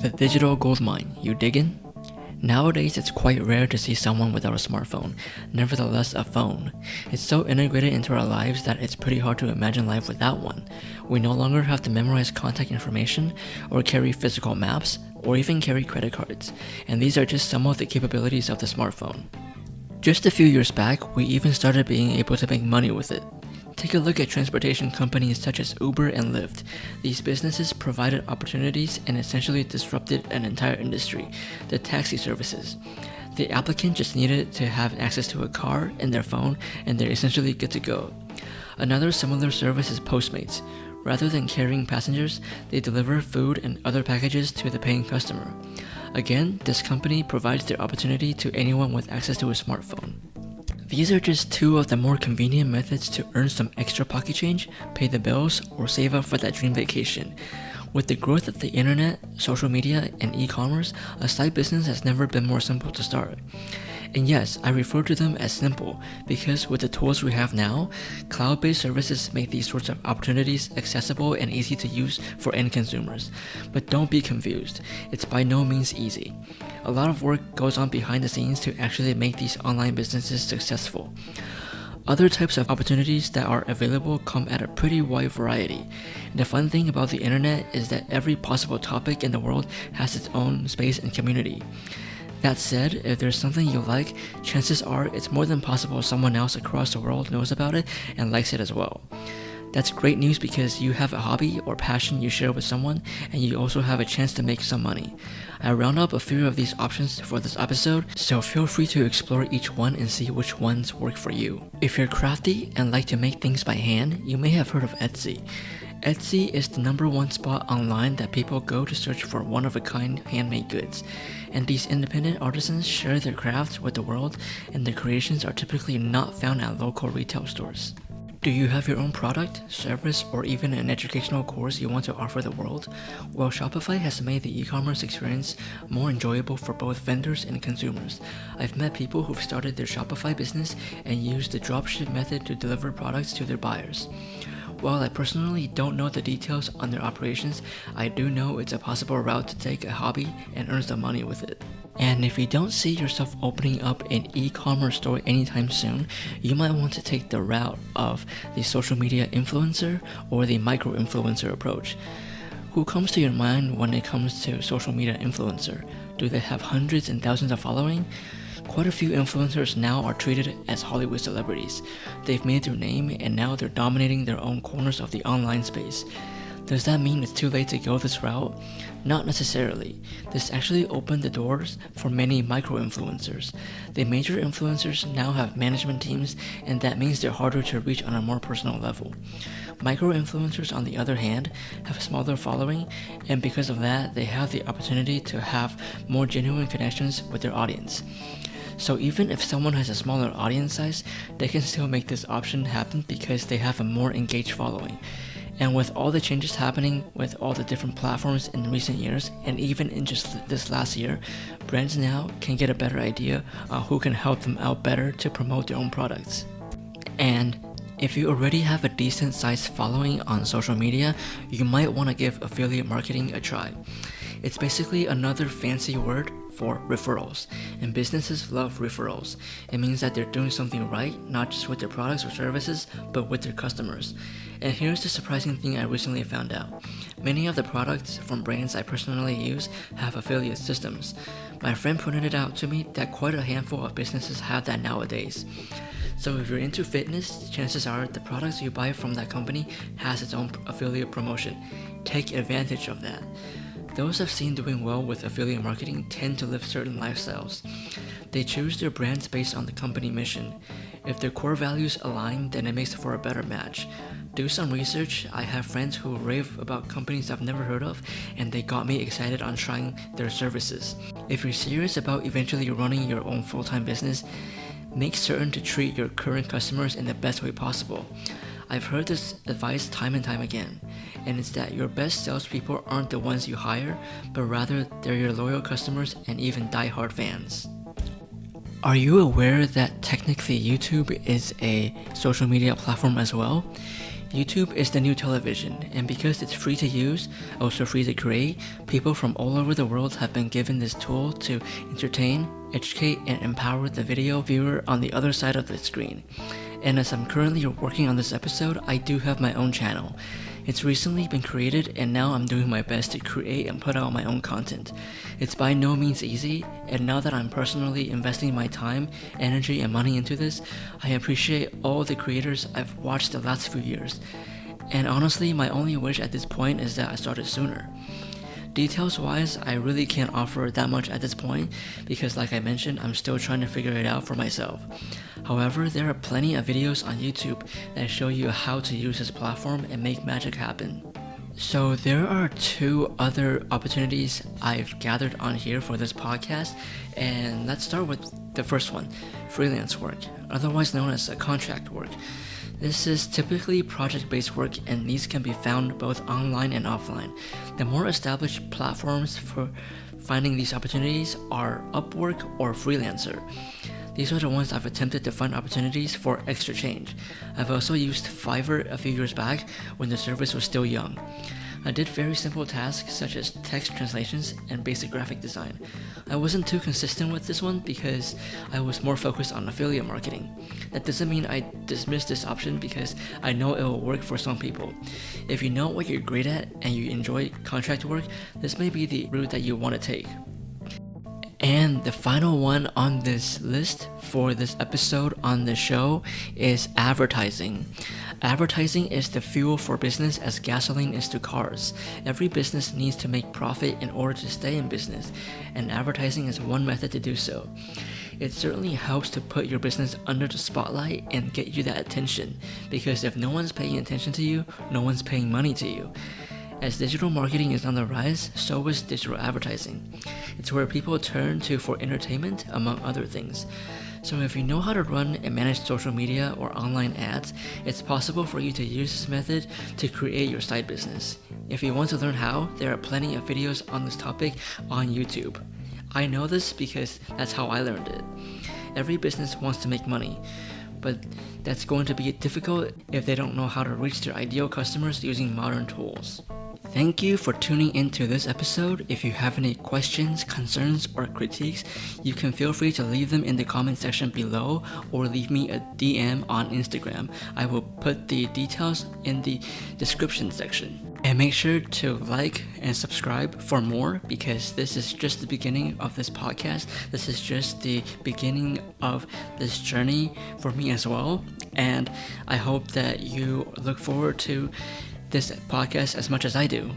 The digital goldmine, you diggin'? Nowadays, it's quite rare to see someone without a smartphone, nevertheless a phone. It's so integrated into our lives that it's pretty hard to imagine life without one. We no longer have to memorize contact information, or carry physical maps, or even carry credit cards, and these are just some of the capabilities of the smartphone. Just a few years back, we even started being able to make money with it. Take a look at transportation companies such as Uber and Lyft. These businesses provided opportunities and essentially disrupted an entire industry, the taxi services. The applicant just needed to have access to a car and their phone, and they're essentially good to go. Another similar service is Postmates. Rather than carrying passengers, they deliver food and other packages to the paying customer. Again, this company provides the opportunity to anyone with access to a smartphone. These are just two of the more convenient methods to earn some extra pocket change, pay the bills, or save up for that dream vacation. With the growth of the internet, social media, and e-commerce, a side business has never been more simple to start. And yes, I refer to them as simple because with the tools we have now, cloud-based services make these sorts of opportunities accessible and easy to use for end consumers. But don't be confused, it's by no means easy. A lot of work goes on behind the scenes to actually make these online businesses successful. Other types of opportunities that are available come at a pretty wide variety. The fun thing about the internet is that every possible topic in the world has its own space and community. That said, if there's something you like, chances are it's more than possible someone else across the world knows about it and likes it as well. That's great news because you have a hobby or passion you share with someone, and you also have a chance to make some money. I round up a few of these options for this episode, so feel free to explore each one and see which ones work for you. If you're crafty and like to make things by hand, you may have heard of Etsy. Etsy is the #1 spot online that people go to search for one-of-a-kind handmade goods. And these independent artisans share their crafts with the world, and their creations are typically not found at local retail stores. Do you have your own product, service, or even an educational course you want to offer the world? Well, Shopify has made the e-commerce experience more enjoyable for both vendors and consumers. I've met people who've started their Shopify business and used the dropship method to deliver products to their buyers. While I personally don't know the details on their operations, I do know it's a possible route to take a hobby and earn some money with it. And if you don't see yourself opening up an e-commerce store anytime soon, you might want to take the route of the social media influencer or the micro-influencer approach. Who comes to your mind when it comes to social media influencer? Do they have hundreds and thousands of following? Quite a few influencers now are treated as Hollywood celebrities. They've made their name and now they're dominating their own corners of the online space. Does that mean it's too late to go this route? Not necessarily. This actually opened the doors for many micro-influencers. The major influencers now have management teams, and that means they're harder to reach on a more personal level. Micro-influencers, on the other hand, have a smaller following, and because of that, they have the opportunity to have more genuine connections with their audience. So even if someone has a smaller audience size, they can still make this option happen because they have a more engaged following. And with all the changes happening with all the different platforms in recent years, and even in just this last year, brands now can get a better idea on who can help them out better to promote their own products. And if you already have a decent sized following on social media, you might want to give affiliate marketing a try. It's basically another fancy word for referrals, and businesses love referrals. It means that they're doing something right, not just with their products or services, but with their customers. And here's the surprising thing I recently found out. Many of the products from brands I personally use have affiliate systems. My friend pointed it out to me that quite a handful of businesses have that nowadays. So if you're into fitness, chances are the products you buy from that company has its own affiliate promotion. Take advantage of that. Those I've seen doing well with affiliate marketing tend to live certain lifestyles. They choose their brands based on the company mission. If their core values align, then it makes for a better match. Do some research. I have friends who rave about companies I've never heard of, and they got me excited on trying their services. If you're serious about eventually running your own full-time business, make certain to treat your current customers in the best way possible. I've heard this advice time and time again, and it's that your best salespeople aren't the ones you hire, but rather they're your loyal customers and even die-hard fans. Are you aware that technically YouTube is a social media platform as well? YouTube is the new television, and because it's free to use, also free to create, people from all over the world have been given this tool to entertain, educate, and empower the video viewer on the other side of the screen. And as I'm currently working on this episode, I do have my own channel. It's recently been created, and now I'm doing my best to create and put out my own content. It's by no means easy, and now that I'm personally investing my time, energy, and money into this, I appreciate all the creators I've watched the last few years. And honestly, my only wish at this point is that I started sooner. Details wise, I really can't offer that much at this point because like I mentioned, I'm still trying to figure it out for myself. However, there are plenty of videos on YouTube that show you how to use this platform and make magic happen. So there are 2 other opportunities I've gathered on here for this podcast, and let's start with the first one, freelance work, otherwise known as contract work. This is typically project-based work, and these can be found both online and offline. The more established platforms for finding these opportunities are Upwork or Freelancer. These are the ones I've attempted to find opportunities for extra change. I've also used Fiverr a few years back when the service was still young. I did very simple tasks such as text translations and basic graphic design. I wasn't too consistent with this one because I was more focused on affiliate marketing. That doesn't mean I dismiss this option because I know it will work for some people. If you know what you're great at and you enjoy contract work, this may be the route that you want to take. And the final one on this list for this episode on the show is advertising. Advertising is the fuel for business as gasoline is to cars. Every business needs to make profit in order to stay in business, and advertising is one method to do so. It certainly helps to put your business under the spotlight and get you that attention, because if no one's paying attention to you, no one's paying money to you. As digital marketing is on the rise, so is digital advertising. It's where people turn to for entertainment, among other things. So if you know how to run and manage social media or online ads, it's possible for you to use this method to create your side business. If you want to learn how, there are plenty of videos on this topic on YouTube. I know this because that's how I learned it. Every business wants to make money, but that's going to be difficult if they don't know how to reach their ideal customers using modern tools. Thank you for tuning into this episode. If you have any questions, concerns, or critiques, you can feel free to leave them in the comment section below or leave me a DM on Instagram. I will put the details in the description section. And make sure to like and subscribe for more because this is just the beginning of this podcast. This is just the beginning of this journey for me as well. And I hope that you look forward to this podcast as much as I do.